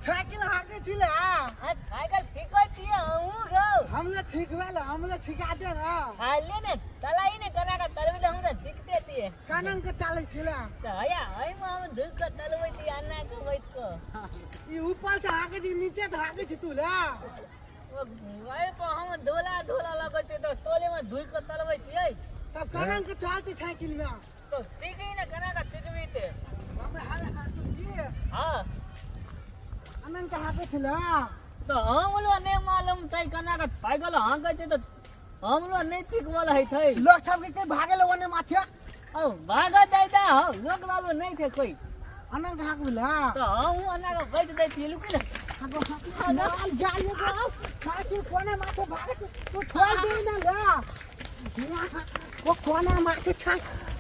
cycle हाके छिले cycle ठीक होती है हूं गो हमने सिखवाले हमने सिखा दे ना हाले ने तलाई ने करा का तलवे दे हमने दिख देती है कानन के चाले छिले तो हया हई में हम धुक के तलवती अन्ना के वैत को ई ऊपर से हाके छी नीचे से हाके छी तू ला वो गए पर हम धोला धोला लगते तो तोले में धुक के तलवती है तब कानन के चालती साइकिल में तो ठीक ही ना करा का ठीक भी थे हमें हाले हाथ ये हां अनन के हाके छिले तो हम लोग नहीं मालूम तई कना का साइकिल हाके थे तो हम लोग नहीं ठीक वाला है थे लोग सब के भागे लोने माथे ओ भागा जाता हो लोग लालो नहीं थे कोई अनन के हाक बोला तो हम अन्ना का बैठ दे थी लुकी ना लाल गाड़ी को साइकिल कोने माथे भागे तू छोड़ दे ना ला वो कोने माथे छा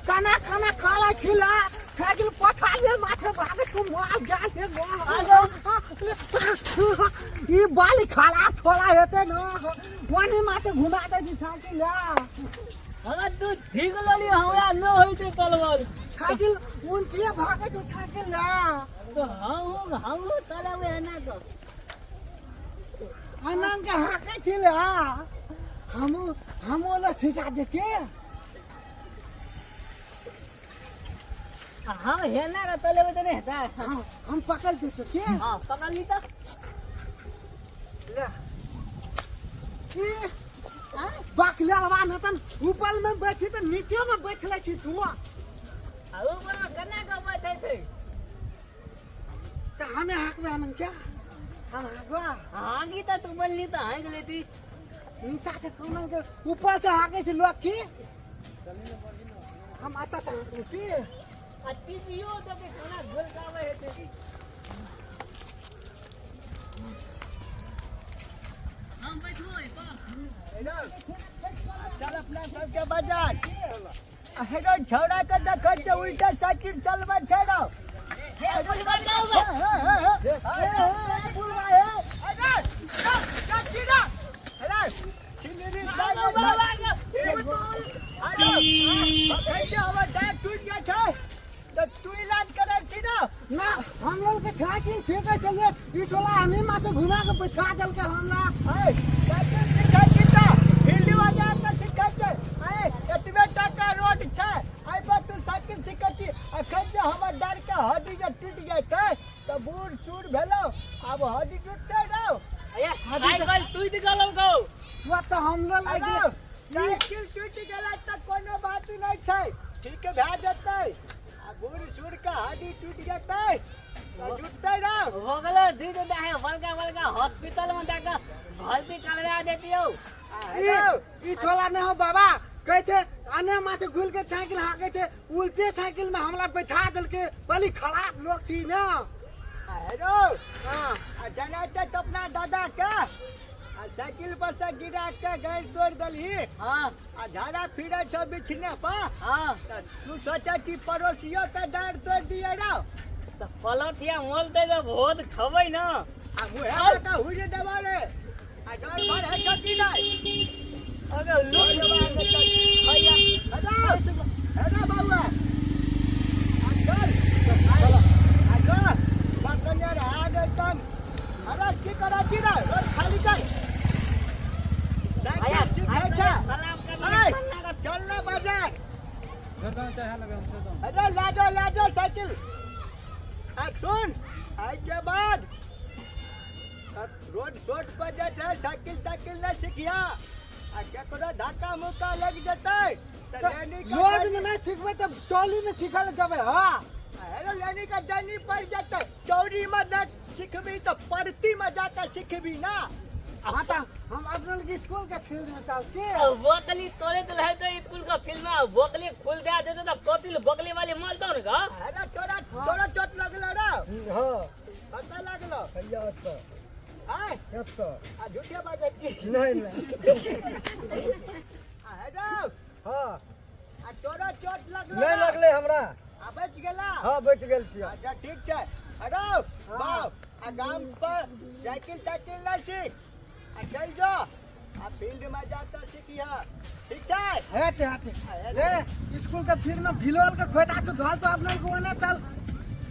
काना काना काला छिला साइकिल पछाड़े माथे भागे तू मार गाड़ी गो ई बाली खाला थोड़ा हेते न कोने माथे घुमा दे छी साइकिल ला अगर तू ठीक लली हमरा न होइते तलवार साइकिल उनके भागे तू साइकिल ला तो हम तलवे अन्ना को अनन के हाके छिले हम ओला सिखा दे के हम हेना का तलवे तो नहीं था हम पकड़ दे के हां पकड़ ली तो ले ई बाकला वान हतन ऊपर में बैठी तो नीचे में बैठले छी तू ऊपर में कना का बैठे थे त हमें हाकबे अनन क्या हम हाकबा आगी तो तू बोलली तो हां लेती नीचा के कोनन के ऊपर से हाके से लोग की हम आता था की अति पियो तो के खाना गोल कावे हेते हम बैठो चल अपना सबके बाजार हेडो छौड़ा के देखै छ उल्टा साइकिल चलबा छड़ो हे पुल बन जाओगे पुलवा हे अरे चीरा अरे चिंगरी बाबा अरे कैसे हवा टायर टूट गया छै तो तू इलाज करे छी ना हम लोग के साइकिल छेके चलिए ई छोला हमें माथे घुमा के बैठा दल के हमरा ए साइकिल सिखै छी त हिलवा बाजार में सिखै छै ए एतबे टका रोड छै आई पर तू साइकिल सिखै छी अखन जे हमर डर के हड्डी जे टूट जेतै त बूढ़ सूढ़ भेलौ अब हड्डी टूटतै रौ साइकिल टूट गेलौ गो वो तो हम लोग लागे साइकिल टूट गेलै त कोनो बात नहीं छै ठीक भए जेतै आ बूढ़ सूढ़ के हड्डी टूट जेतै त जुटतै रौ हो गेलो दीदी दाहे बड़का बड़का हॉस्पिटल में जाकर भर्ती करवा देतियो ई छोला नहीं हो बाबा कहै छै अने माथे घुल के साइकिल हाके छै उल्टे साइकिल में हमरा बैठा दल के बड़ी खराब लोग थी ना हेलो हां जनाते तो अपना दादा के साइकिल पर से गिरा के गैस तोड़ दलही हां आ झाड़ा फिरे छ बिछने पर हां तू सोचा छी पड़ोसियों के डांड तोड़ दिए रौ तो पलटिया मोलते तो बहुत खबै ना आ मुहे का हुजे दबाले आ डर भर है छकी नहीं अबे लोग भैया हेलो हेलो बाबू चल चल बकनिया आ गए तुम अरे की करा छी रे रोड खाली कर आया सिखाई छ सलाम कर चल ना बाजार अरे लाजो साइकिल आ सुन आई के बाद रोड शॉट पर जे छै साइकिल ताइकिल न सिखिया आ केकरो धक्का मुक्का लग जेतै त लेनी का रोड में नहीं सीखबे तो टोली में सिखल जबे हां हेलो लेनी का जनी पड़ जेतै चौड़ी में न सिखबी तो पड़ती में जाकर सिखबी ना हाँ तो हम अपने लोग स्कूल के फील्ड में चल के बोकली तोले तो है तो स्कूल का फील्ड में बोकली खोल दे देते तो कोतिल बोकली वाली माल दो ना अरे तोरा चोट लगलो रे हां पता लगलो भैया तो आय कब तो आ झूठे बाजै छी नहीं हेलो हां आ तोरा चोट लगलो नहीं लगले हमरा आ बच गेला हां बच गेल छी अच्छा ठीक छै हेलो बाप आ गाम पर साइकिल ताइकिल न सीख आ चल जो आ फील्ड में जाता सीखिया ठीक छै हेते ले स्कूल के फील्ड में भिलोल के खोटा तो धल तो अपने को ना चल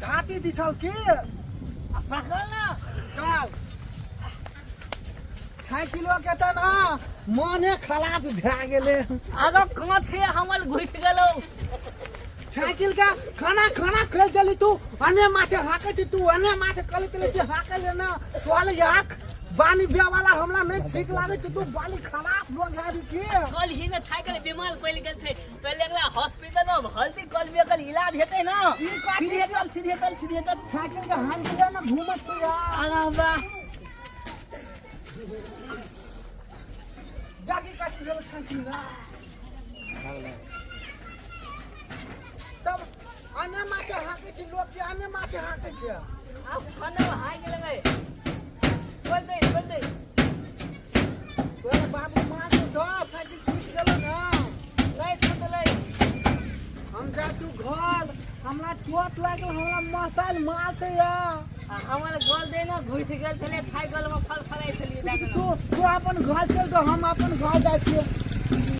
घाटी दिछल के सकल ना चल साइकिलो के त ना मने खराब भए गेले अगर कांथे हमल घुस गेलो साइकिल का खाना खाना खेल चली तू अन्य माथे हाके छी तू अन्य माथे कल चले छी हाके ले ना तोल याक बानी बिया वाला हमला नहीं ठीक लागे छी तू बाली खराब लोग है छी कल ही ने थाई गेल बीमार पड़ गेल थे पहले एकला हॉस्पिटल में हल्दी कल में कल इलाज हेते ना सीधे कल साइकिल का हाथ दिया ना घूमत तू यार आराम बा जाके काटी गेलो साइकिल ना तब अन्य माथे हाके छी लोग के अन्य माथे हाके छी अब खाना हाई गेल गए बोल दे तोरे बाबू मां के दो साइकिल टूट गेलो ना नहीं छुटले हम जा तू घर हमरा चोट लागल हमरा महताल मारते या हमारे गोल दे ना घुस गेल थे थाई गल में फल फराई चलिए तू अपन घर चल तो हम अपन घर जाए छिए